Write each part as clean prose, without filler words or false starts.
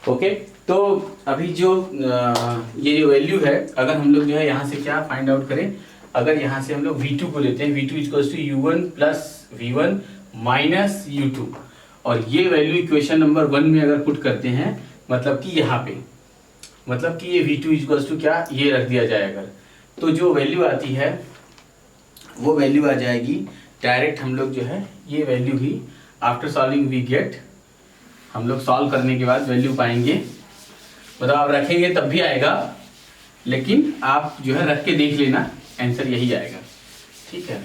Okay, तो अभी जो ये जो वैल्यू है, अगर हम लोग जो है यहाँ से क्या फाइंड आउट करें, अगर यहाँ से हम लोग V2 को लेते हैं, V2 equals to U1 plus V1 minus U2, और ये वैल्यू इक्वेशन नंबर 1 में अगर पुट करते हैं, मतलब कि यहाँ पे, मतलब कि ये V2 इक्वल्स टू क्या, ये रख दिया जाए अगर, तो जो वैल्यू आती है वो वैल्यू आ जाएगी डायरेक्ट, हम लोग जो है ये वैल्यू ही आफ्टर सॉल्विंग वी गेट, हम लोग सॉल्व करने के बाद वैल्यू पाएंगे, मतलब आप रखेंगे तब भी आएगा, लेकिन आप जो है रख के देख लेना, आंसर यही आएगा। ठीक है,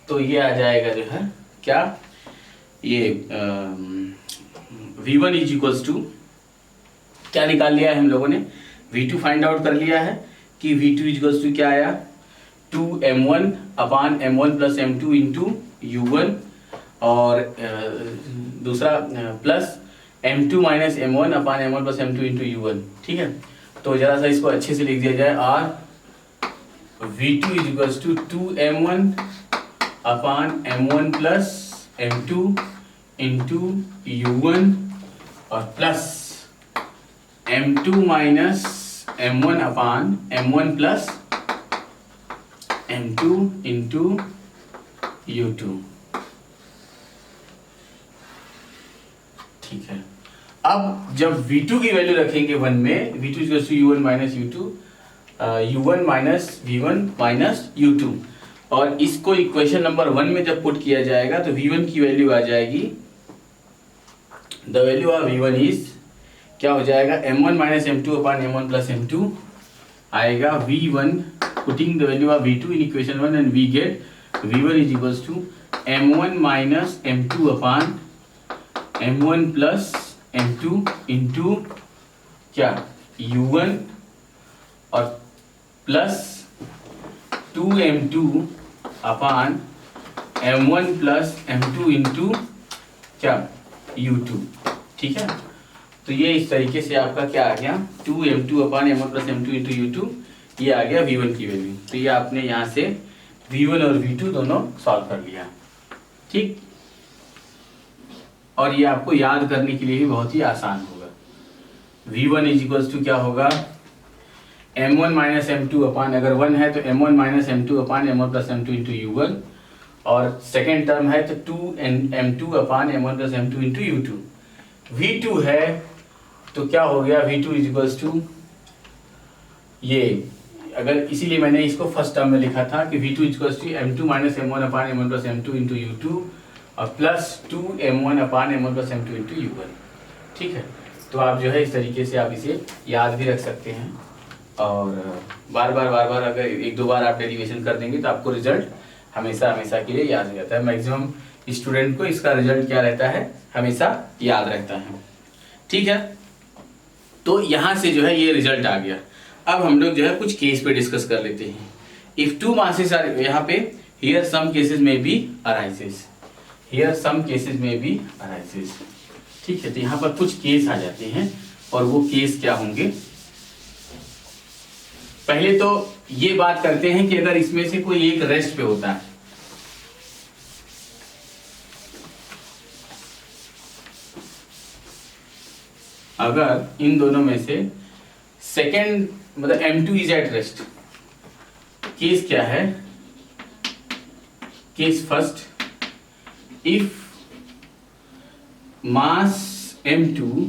तो ये आ जाएगा जो है क्या, ये V1 इज इक्वल्स टू क्या निकाल लिया है हम लोगों ने, V2 फाइंड आउट कर लिया है कि V2 इज इक्वल्स टू क्या आया, 2m1 upon m1 plus m2 into U1, और दूसरा plus m2 minus m1 upon m1 plus m2 into U1। ठीक है, तो जरा सा इसको अच्छे से लिख दिया जाए, और V2 is equals to 2m1 upon m1 plus m2 into U1, और plus m2 minus m1 upon m1 plus m2 into U2। ठीक है, अब जब V2 की वैल्यू रखेंगे 1 में, V2 equals to U1 minus U2, U1 minus V1 minus U2, और इसको इक्वेशन नंबर 1 में जब पुट किया जाएगा तो V1 की वैल्यू आ जाएगी, the value of V1 is क्या हो जाएगा, m1 minus m2 upon m1 plus m2 आएगा, V1 putting the value of V2 in equation 1 and we get V1 is equals to m1 minus m2 upon m1 plus m2 into क्या, U1, और plus 2m2 अपान m1 plus m2 into क्या, U2। ठीक है, तो ये इस तरीके से आपका क्या आ गया, 2m2 अपान m1 plus m2 into U2, ये आ गया V1 की वैल्यू। तो ये आपने यहाँ से V1 और V2 दोनों सॉल्व कर लिया। ठीक, और ये आपको याद करने के लिए भी बहुत ही आसान होगा। V1 इज इक्वल्स टू क्या होगा, m1 माइनस m2 अपान, अगर 1 है तो m1 minus m2 upon m1 plus m2 into U1, और सेकेंड टर्म है तो 2m2 अपान m1 plus m2 into U2। V2 है तो क्या हो गया, V2 इज इक्वल्स टू ये, अगर इसीलिए मैंने इसको फर्स्ट टर्म में लिखा था कि V2 is equals to m2 minus m1 upon m1 plus m2 into U2, और plus 2m1 upon m1 plus m2 into U1। ठीक है, तो आप जो है इस तरीके से आप इसे याद भी रख सकते हैं, और बार बार अगर एक दो बार आप डेरिवेशन कर देंगे तो आपको रिजल्ट हमेशा हमेशा के लिए याद हो जाता है। मैक्सिमम स्टूडेंट को इसका रिजल्ट क्या रहता है, हमेशा याद रहता है। ठीक है, तो यहाँ से जो है ये रिजल्ट आ गया। अब हम लोग जो है कुछ केस पे डिस्कस कर लेते हैं। इफ टू मासेस आर, यहाँ पे हियर सम केसेस में be arises, here some cases में बी अराइजेस। ठीक है, तो यहाँ पर कुछ केस आ जाते हैं, और वो केस क्या होंगे, पहले तो ये बात करते हैं कि अगर इसमें से कोई एक रेस्ट पे होता है, अगर इन दोनों में से सेकेंड मतलब M2 is at rest, case क्या है, case first, if mass M2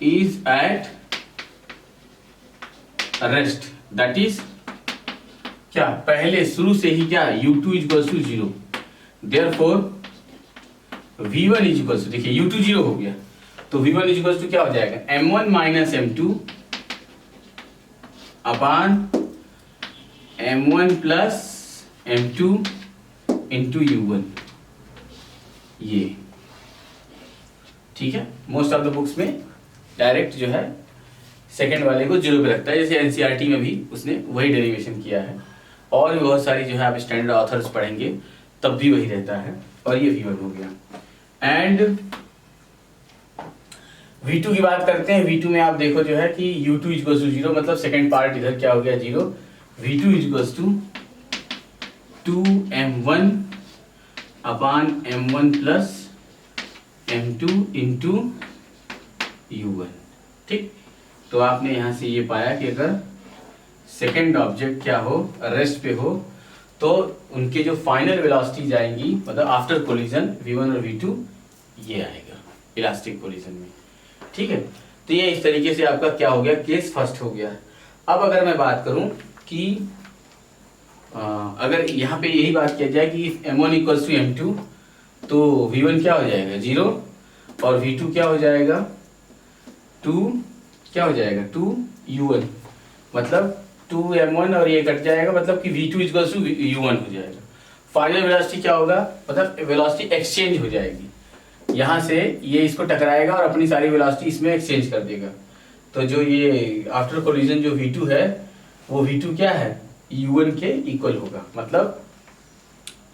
is at rest, that is क्या, पहले शुरू से ही क्या, U2 is equals to 0, therefore V1 is equals to, देखिए U2 0 हो गया, तो V1 इज इक्वल्स टू क्या हो जाएगा, M1 minus M2 upon M1 plus M2 into U1। ये ठीक है, मोस्ट ऑफ द बुक्स में डायरेक्ट जो है सेकंड वाले को 0 पे रखता है, जैसे एनसीईआरटी में भी उसने वही डेरिवेशन किया है, और भी बहुत सारी जो है आप स्टैंडर्ड ऑथर्स पढ़ेंगे तब भी वही रहता है, और ये V1 हो गया। एंड V2 की बात करते हैं, V2 में आप देखो जो है कि U2 इक्वल्स टू 0, मतलब सेकंड पार्ट इधर क्या हो गया 0, V2 equals to 2m1 upon m1 plus m2 into u1। ठीक, तो आपने यहाँ से ये पाया कि अगर सेकेंड ऑब्जेक्ट क्या हो, रेस्ट पे हो, तो उनके जो फाइनल वेलोसिटी जाएंगी, मतलब आफ्टर कोलिजन v1 और v2, ये आएगा इलास्टिक कोलिजन में। ठीक है, तो ये इस तरीके से आपका क्या हो गया, केस फर्स्ट हो गया। अब अगर मैं बात करूं कि अगर यहाँ पे यही बात किया जाए कि m1 इक्वल्स टू m2, तो v1 क्या हो जाएगा 0 और v2 क्या हो जाएगा 2, क्या हो जाएगा 2u1, मतलब 2m1 और ये कट जाएगा, मतलब कि v2 इक्वल्स टू u1 हो जाएगा। फाइनल वेलोसिटी क्या होगा, मतलब वेलोसिटी एक्सचेंज हो जाएगी, यहाँ से ये इसको टकराएगा और अपनी सारी वेलोसिटी इसमें एक्सचेंज कर देगा। तो जो ये आफ्टर कोलिजन जो v2 है, वो v2 क्या है u1 के इक्वल होगा, मतलब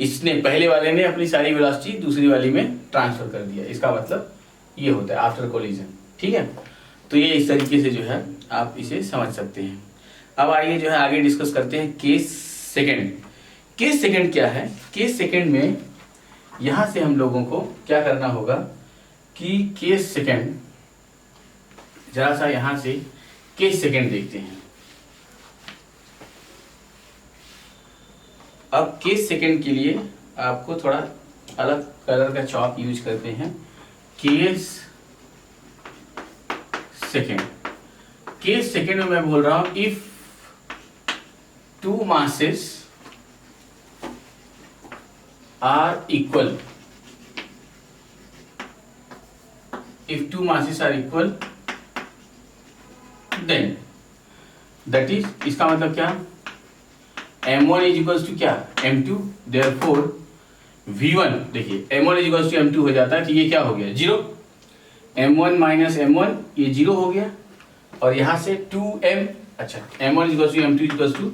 इसने पहले वाले ने अपनी सारी वेलोसिटी दूसरी वाली में ट्रांसफर कर दिया, इसका मतलब ये होता है आफ्टर कोलिजन। ठीक है, तो ये इस तरीके से जो है आप इसे समझ सकते हैं। अब आइए जो है आगे डिस्कस करते हैं केस सेकंड। केस सेकंड क्या है, केस सेकंड में यहाँ से हम लोगों को क्या करना होगा कि केस सेकंड, जरा सा यहाँ से केस सेकंड देखते हैं। अब केस सेकंड के लिए आपको थोड़ा अलग कलर का चॉक यूज करते हैं। केस सेकंड, केस सेकंड में मैं बोल रहा हूं if two masses are equal, if two masses are equal then that is, इसका मतलब क्या, m1 इज इक्वल्स टू क्या m2, therefore v1, देखिए m1 is equals to m2 हो जाता है, तो ये क्या हो गया 0, m1 माइनस m1 ये 0 हो गया, और यहाँ से 2m, अच्छा m1 is equals to m2 is equals to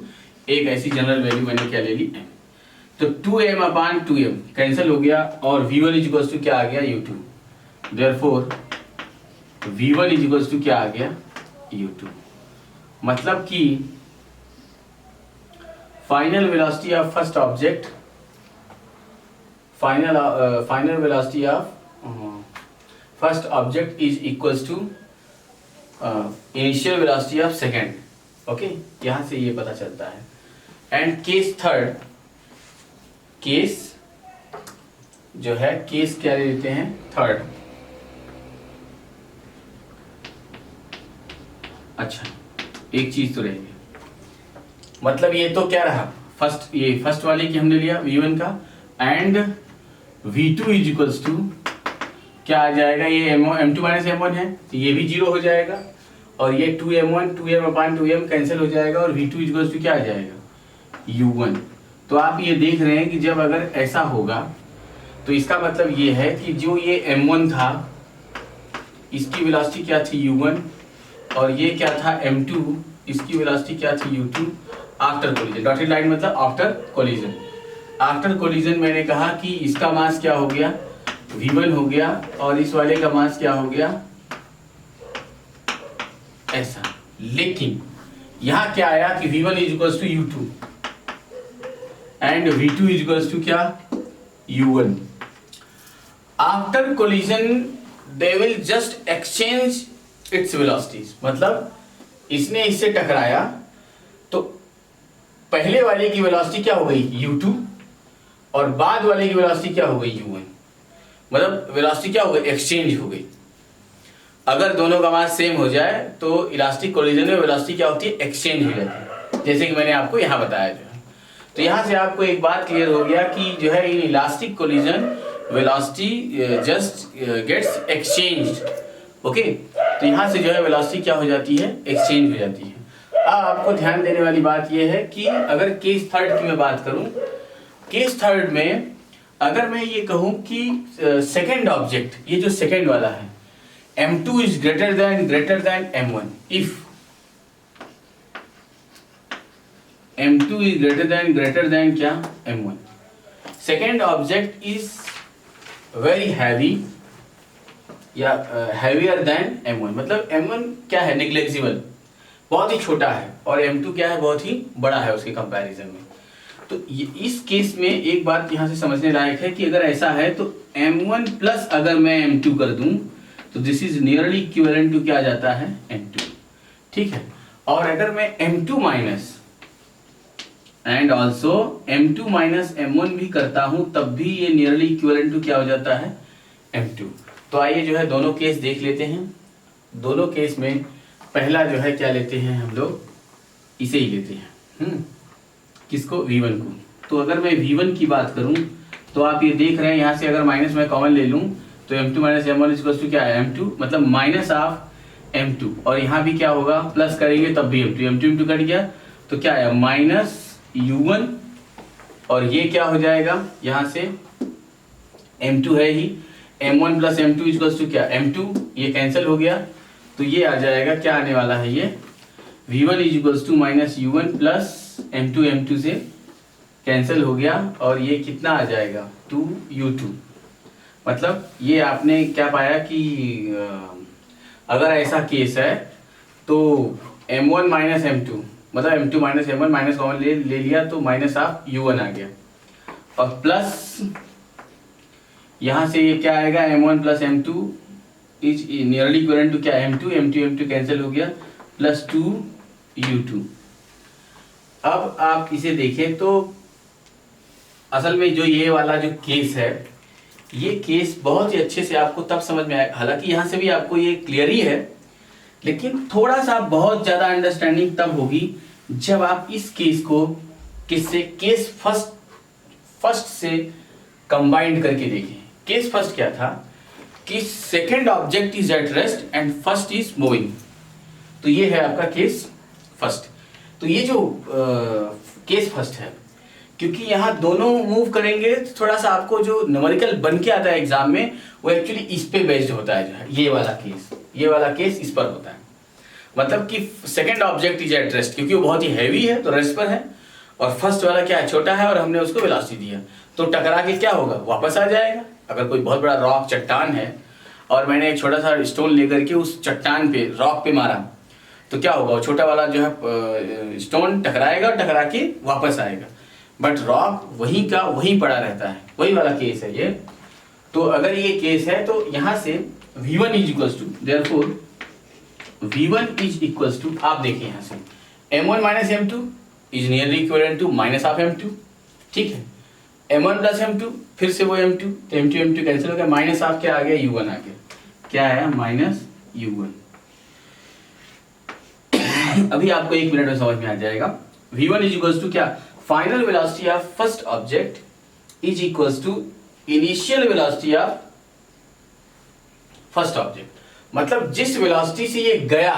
एक ऐसी जनरल वैल्यू मैंने क्या ले ली m, तो 2m अपान 2m कैंसिल हो गया, और v1 इज इक्वल्स टू क्या आ गया u2, therefore v1 is equals to क्या आ गया u2। मतलब कि final velocity of first object, final velocity of first object is equals to initial velocity of second. Okay, यहां से ये पता चलता है। एंड केस थर्ड, केस जो है, केस क्या ले लेते हैं थर्ड। अच्छा, एक चीज तो रहेगी, मतलब ये तो क्या रहा फर्स्ट, ये फर्स्ट वाले की हमने लिया v1 का, and v2 is equals to क्या आ जाएगा, ये m2 माइनस m1 है, तो ये भी 0 हो जाएगा, और ये 2m1 2m अपान 2m कैंसिल हो जाएगा, और v2 इज इक्वल्स टू क्या आ जाएगा u1। तो आप ये देख रहे हैं कि जब अगर ऐसा होगा तो इसका मतलब ये है कि जो ये m1 था इसकी वेलोसिटी क्या थी u1, और ये क्या था m2 इसकी वेलोसिटी क्या थी u2 after collision. Dotted line मतलब आफ्टर कोलिजन। आफ्टर कोलिजन मैंने कहा कि इसका मास क्या हो गया v1 हो गया, और इस वाले का मास क्या हो गया ऐसा। लेकिन यहां क्या आया कि v1 is equals to u2 and v2 is equals to क्या u1। After collision they will just exchange its velocities, मतलब इसने इससे टकराया तो पहले वाले की वेलोसिटी क्या हो गई u2, और बाद वाले की वेलोसिटी क्या हो गई u1, मतलब वेलोसिटी क्या हो गई एक्सचेंज हो गई। अगर दोनों का मास सेम हो जाए तो इलास्टिक कोलिजन में वेलोसिटी क्या होती है एक्सचेंज हो जाती है, जैसे कि मैंने आपको यहाँ बताया जो है। तो यहाँ से आपको एक बात क्लियर हो गया कि जो है in elastic collision velocity just gets exchanged. Okay, तो यहाँ से जो है वेलोसिटी क्या हो जाती है एक्सचेंज हो जाती है। अब आपको ध्यान देने वाली बात यह है कि अगर केस थर्ड की मैं बात करूं, केस थर्ड में अगर मैं ये कहूं कि सेकंड ऑब्जेक्ट, ये जो सेकंड वाला है m2 is greater than m1, if m2 is greater than क्या m1, second object is very heavy या हैवियर देन m1, मतलब m1 क्या है निग्लेक्सिबल, बहुत ही छोटा है, और m2 क्या है बहुत ही बड़ा है उसके कंपैरिजन में। तो इस केस में एक बात यहाँ से समझने लायक है कि अगर ऐसा है तो m1 प्लस अगर मैं m2 कर दूं तो this is nearly equivalent to क्या आ जाता है m2, ठीक है। और अगर मैं m2 minus and also m2 minus m1 भी करता हूं तब भी ये नियरली इक्विवेलेंट टू क्या हो जाता है m2। तो आइए जो है दोनों केस देख लेते हैं। दोनों केस में पहला जो है क्या लेते हैं हम लोग, इसे ही लेते हैं किसको, v1 को। तो अगर मैं v1 की बात करूं तो आप ये देख रहे हैं यहाँ से अगर माइनस मैं कॉमन ले लूं तो m2 minus m1 equals to क्या है m2, मतलब माइनस ऑफ m2, और यहाँ भी क्या होगा प्लस करेंगे तब भी m2 कट गया तो क्या है माइनस u1, और ये क्या हो जाएगा यहाँ से m2 है ही, m1 plus m2 equals to क्या m2, ये कैंसिल हो गया तो ये आ जाएगा क्या आने वाला है ये v1 equals to minus u1 plus m2 से कैंसिल हो गया और ये कितना आ जाएगा 2u2। मतलब ये आपने क्या पाया कि अगर ऐसा केस है तो m1 माइनस m2 मतलब m2 minus m1 minus common ले लिया तो माइनस ऑफ u1 आ गया, और प्लस यहाँ से ये क्या आएगा m1 plus m2 is nearly equivalent to क्या m2 कैंसिल हो गया प्लस 2u2। अब आप इसे देखें तो असल में जो ये वाला जो केस है ये केस बहुत ही अच्छे से आपको तब समझ में आएगा, हालांकि यहाँ से भी आपको ये क्लियर ही है लेकिन थोड़ा सा बहुत ज़्यादा अंडरस्टैंडिंग तब होगी जब आप इस केस को किससे केस फर्स्ट से कंबाइंड करके देखें। केस फर्स्ट क्या था कि second object is at rest and first is moving, तो ये है आपका केस फर्स्ट। तो ये जो केस फर्स्ट है क्योंकि यहाँ दोनों मूव करेंगे तो थोड़ा सा आपको जो न्यूमेरिकल बन के आता है एग्जाम में वो एक्चुअली इस पे बेस्ड होता है, जो है ये वाला केस इस पर होता है। मतलब कि second object is at rest क्योंकि वो बहुत ही हैवी है तो रेस्ट पर है, और फर्स्ट वाला क्या है छोटा है और हमने उसको वेलोसिटी दिया तो टकरा के क्या होगा वापस आ जाएगा। अगर कोई बहुत बड़ा रॉक चट्टान है और मैंने एक छोटा सा स्टोन लेकर के उस चट्टान पे रॉक पे मारा तो क्या होगा, वो छोटा वाला जो है स्टोन टकराएगा और टकरा के वापस आएगा, बट रॉक वहीं का वहीं पड़ा रहता है, वही वाला केस है ये। तो अगर ये केस है तो यहाँ से v1 is equals to therefore v1 is equals to, आप देखिए यहाँ से m1 minus m2 is nearly equivalent to minus of m2, ठीक है। m1 प्लस m2 फिर से वो m2 तो m2 कैंसिल हो गया, माइनस ऑफ क्या आ गया u1 आ गया, क्या है माइनस u1। अभी आपको 1 मिनट में समझ में आ जाएगा। v1 इज इक्वल्स टू क्या, final velocity of first object is equals to initial velocity of first object, मतलब जिस वेलोसिटी से ये गया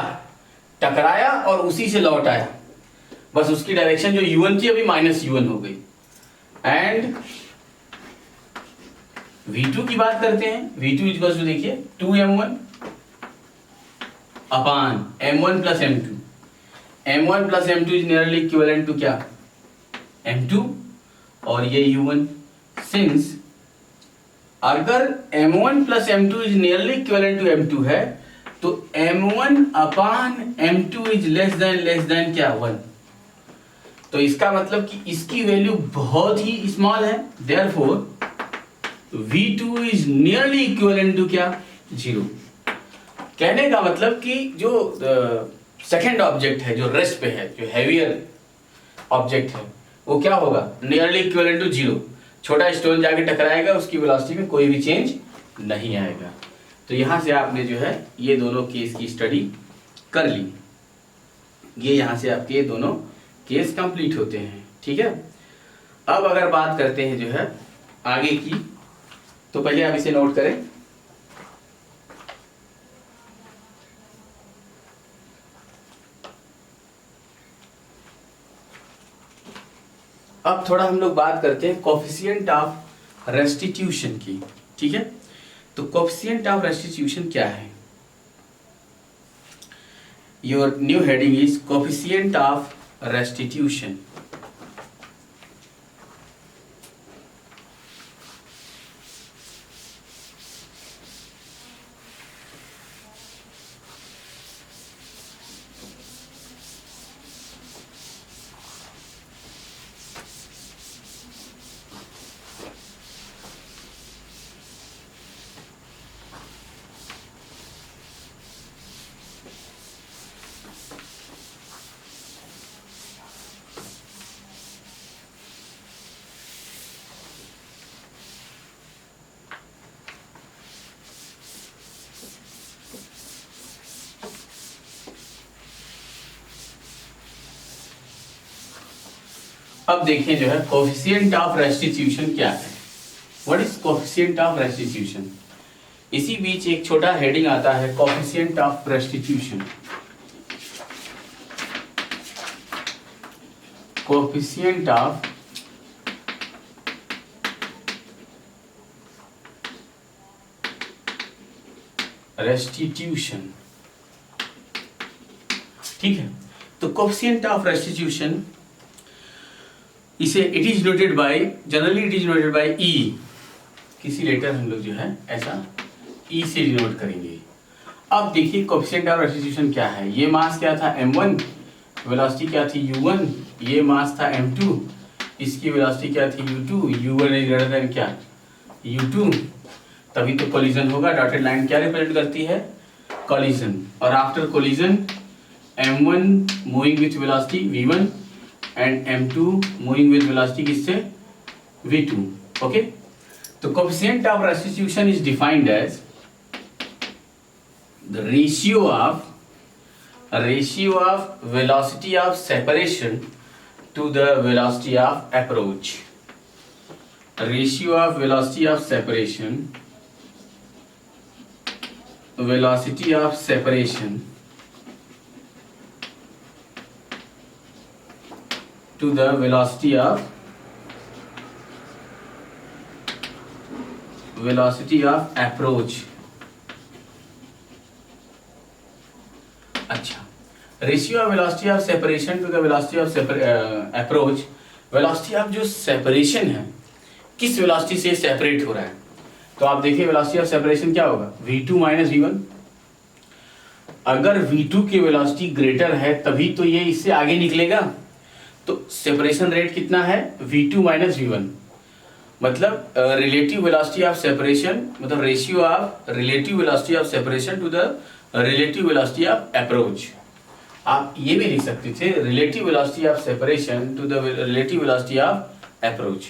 टकराया और उसी से लौट आया, बस उसकी डायरेक्शन जो u1 थी अभी माइनस u1 हो गई। एंड v2 की बात करते हैं, v2 इक्वल्स टू देखिए 2m1 upon m1 plus m2, m1 plus m2 is nearly equivalent to क्या m2 और ये u1। सिंस अगर m1 plus m2 is nearly equivalent to m2 है तो m1 upon m2 is less than क्या 1, तो इसका मतलब कि इसकी वैल्यू बहुत ही स्मॉल है, therefore v2 is nearly equivalent to क्या 0। कहने का मतलब कि जो सेकेंड ऑब्जेक्ट है जो रेस्ट पे है, जो हैवियर ऑब्जेक्ट है, वो क्या होगा नियरली इक्विवेलेंट टू 0। छोटा स्टोन जाके टकराएगा उसकी वेलोसिटी में कोई भी चेंज नहीं आएगा। तो यहां से आपने जो है ये दोनों केस की स्टडी कर ली, ये यहां से आपके दोनों केस कंप्लीट होते हैं, ठीक है। अब अगर बात करते हैं जो है आगे की, तो पहले आप इसे नोट करें। अब थोड़ा हम लोग बात करते हैं कोफिशिएंट ऑफ रेस्टिट्यूशन की, ठीक है। तो कोफिशिएंट ऑफ रेस्टिट्यूशन क्या है, your new heading is coefficient of restitution. अब देखें जो है कोफिशिएंट ऑफ रेस्टिट्यूशन क्या है। What is coefficient of restitution? इसी बीच एक छोटा हेडिंग आता है coefficient of restitution. Coefficient of restitution, ठीक है। तो कोफिशिएंट ऑफ रेस्टिट्यूशन इसे it is noted by, generally it is noted by E. किसी लेटर हम लोग जो है ऐसा ई से डिनोट करेंगे। अब देखिए कोफिशिएंट ऑफ रेस्टिट्यूशन क्या है। ये मास क्या था m1, वेलोसिटी क्या थी u1, ये मास था m2, इसकी वेलोसिटी क्या थी u2, u1 is greater than क्या u2, तभी तो कोलिजन होगा। डॉटेड लाइन क्या रिप्रेजेंट करती है? कोलिजन। और after collision m1 moving with velocity v1 and m2 moving with velocity किससे? v2। ओके, तो coefficient of restitution is defined as the ratio of velocity of separation to the velocity of approach. Ratio of velocity of separation to the velocity of approach. अच्छा, ratio of velocity of separation to the velocity of approach. Velocity of जो separation है, किस velocity से separate हो रहा है, तो आप देखिए वेलोसिटी ऑफ सेपरेशन क्या होगा? v2 minus v1। अगर v2 की वेलोसिटी ग्रेटर है तभी तो ये इससे आगे निकलेगा। तो सेपरेशन रेट कितना है? v2 minus v1। मतलब रिलेटिव वेलोसिटी ऑफ सेपरेशन, मतलब ratio of relative velocity of separation to the relative velocity of approach. आप ये भी लिख सकते थे relative velocity of separation to the relative velocity of approach.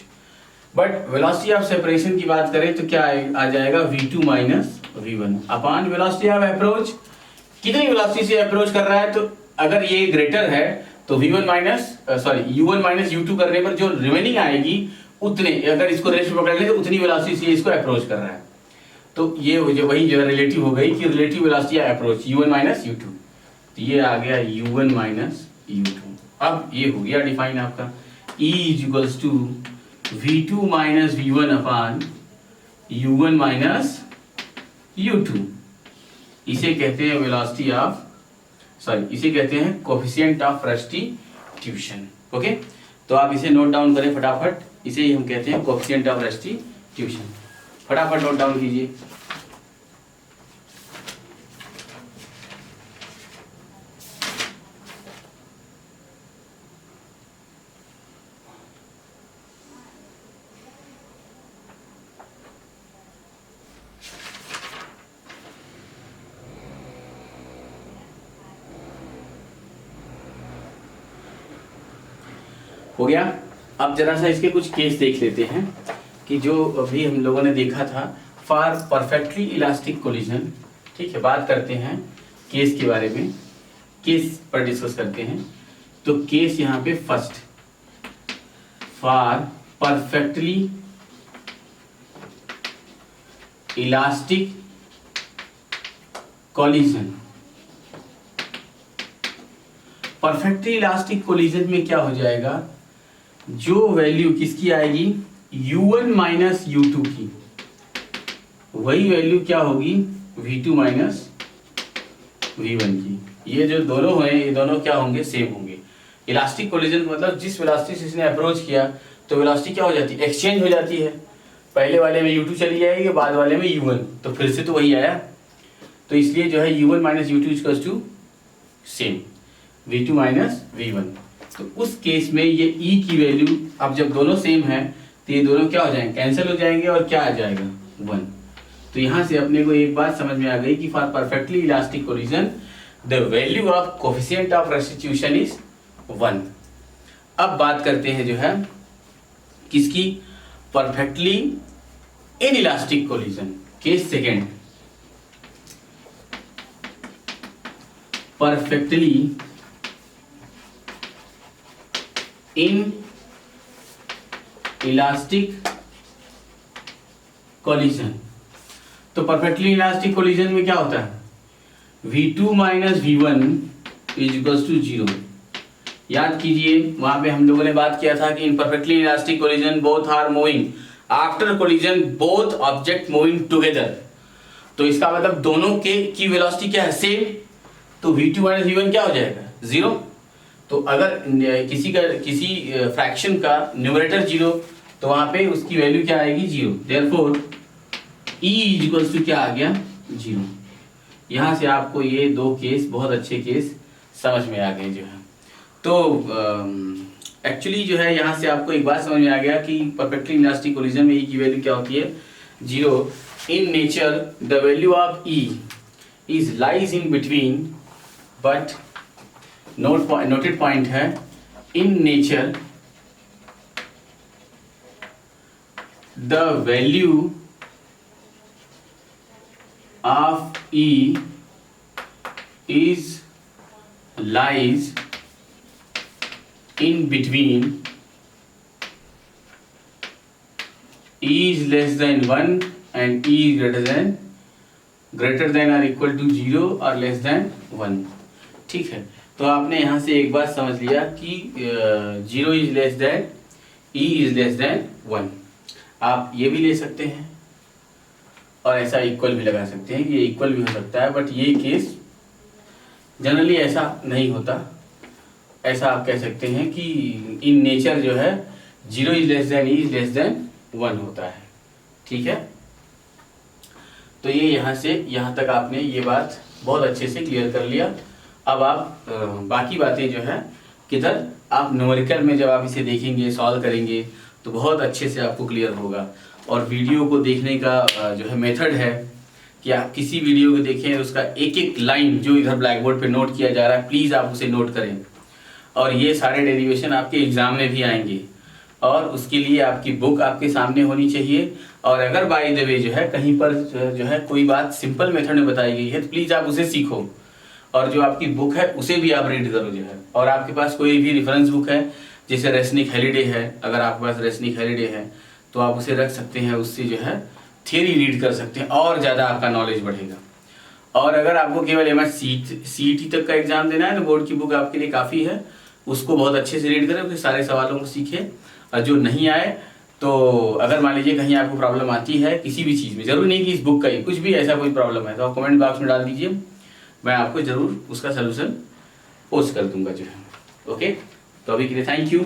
But velocity of separation की बात करें तो क्या आ जाएगा? v2 minus v1 upon velocity of approach. कितनी वेलोसिटी से अप्रोच कर रहा है? तो अगर ये ग्रेटर है तो v1 minus u1 minus u2 करने पर जो रिमेनिंग आएगी उतने, अगर इसको रेस्ट पकड़ ले तो उतनी वेलोसिटी से इसको अप्रोच कर रहा है। तो ये वही जो रिलेटिव हो गई कि relative velocity approach u1 minus u2, तो ये आ गया u1 माइनस u2। अब ये हो गया डिफाइन आपका E is equals to v2 minus v1 upon u1 minus u2। इसे कहते हैं वेलोसिटी ऑफ इसे कहते हैं कोफिशिएंट ऑफ रेस्टिट्यूशन। ओके, तो आप इसे नोट डाउन करें फटाफट। इसे ही हम कहते हैं कोफिशिएंट ऑफ रेस्टिट्यूशन। फटाफट नोट डाउन कीजिए। हो गया। अब जरा सा इसके कुछ केस देख लेते हैं कि जो अभी हम लोगों ने देखा था फॉर परफेक्टली इलास्टिक कोलिजन। ठीक है, बात करते हैं केस के बारे में, केस पर डिस्कस करते हैं। तो केस यहाँ पे first, for perfectly elastic collision. Perfectly elastic collision में क्या हो जाएगा? जो वैल्यू किसकी आएगी? u1 माइनस u2 की, वही वैल्यू क्या होगी? v2 माइनस v1 की। ये जो दोनों हैं ये दोनों क्या होंगे? सेम होंगे। इलास्टिक कोलिजन मतलब जिस वेलोसिटी से इसने अप्रोच किया तो वेलोसिटी क्या हो जाती है? एक्सचेंज हो जाती है। पहले वाले में u2 चली जाएगी, बाद वाले में u1, तो फिर से तो वही आया। तो इसलिए जो है u1 minus u2 equals to same v2 minus v1। तो उस केस में ये E की वैल्यू, अब जब दोनों सेम है तो ये दोनों क्या हो जाएंगे? कैंसिल हो जाएंगे और क्या आ जाएगा? 1। तो यहां से अपने को एक बात समझ में आ गई कि for perfectly elastic collision the value of coefficient of restitution is 1। अब बात करते हैं जो है किसकी? Perfectly in elastic collision. Case second, perfectly in elastic collision. तो परफेक्टली इलास्टिक कोलिजन में क्या होता है, V2 minus V1 is equals to 0। याद कीजिए वहां पे हम लोगों ने बात किया था कि in perfectly elastic collision both are moving after collision both object moving together. तो इसका मतलब दोनों के की वेलोसिटी क्या है, सेम। तो V2 माइनस V1 क्या हो जाएगा, 0। तो अगर किसी फ्रैक्शन का न्यूमरेटर 0 तो वहां पे उसकी वैल्यू क्या आएगी, 0। Therefore E is equals to क्या आ गया, 0। यहां से आपको ये दो केस बहुत अच्छे केस समझ में आ गए जो है। तो एक्चुअली जो है यहाँ से आपको एक बात समझ में आ गया कि परफेक्टली इलास्टिक कोलिजन में E की वैल्यू क्या होती है, 0। In nature the value of E is lies in between, but noted point है, in nature the value of E is lies in between E is less than 1 and E is greater than or equal to 0 or less than 1। ठीक है, तो आपने यहाँ से एक बात समझ लिया कि 0 is less than E is less than 1। आप ये भी ले सकते हैं और ऐसा इक्वल भी लगा सकते हैं कि ये इक्वल भी हो सकता है, बट ये केस जनरली ऐसा नहीं होता। ऐसा आप कह सकते हैं कि इन नेचर जो है 0 is less than E is less than 1 होता है। ठीक है, तो ये यहाँ से यहाँ तक आपने ये बात बहुत अच्छे से क्लियर कर लिया। अब आप बाकी बातें जो है किधर, आप न्यूमेरिकल में जब आप इसे देखेंगे सॉल्व करेंगे तो बहुत अच्छे से आपको क्लियर होगा। और वीडियो को देखने का जो है मेथड है कि आप किसी वीडियो को देखें, उसका एक एक लाइन जो इधर ब्लैक बोर्ड पे नोट किया जा रहा है प्लीज़ आप उसे नोट करें। और ये सारे डेरिवेशन आपके एग्जाम में भी आएंगे और उसके लिए आपकी बुक आपके सामने होनी चाहिए। और अगर बाय द वे जो है कहीं पर जो है कोई बात सिंपल मेथड में बताई गई है तो प्लीज़ आप उसे सीखो, और जो आपकी बुक है उसे भी आप रीड करो जो है। और आपके पास कोई भी रेफरेंस बुक है, जैसे रेसनिक हेलिडे है, अगर आपके पास रेसनिक हेलिडे है तो आप उसे रख सकते हैं, उससे जो है थियरी रीड कर सकते हैं और ज़्यादा आपका नॉलेज बढ़ेगा। और अगर आपको केवल CET तक का एग्जाम देना है तो बोर्ड की बुक आपके लिए काफ़ी है, उसको बहुत अच्छे से रीड करें, उसके सारे सवालों को सीखें। और जो नहीं आए तो अगर मान लीजिए कहीं आपको प्रॉब्लम आती है किसी भी चीज़ में, जरूरी नहीं कि इस बुक का ही, कुछ भी ऐसा कोई प्रॉब्लम है तो आप कमेंट बॉक्स में डाल दीजिए, मैं आपको ज़रूर उसका सलूशन पोस्ट कर दूंगा जो है। ओके, तो अभी के लिए थैंक यू।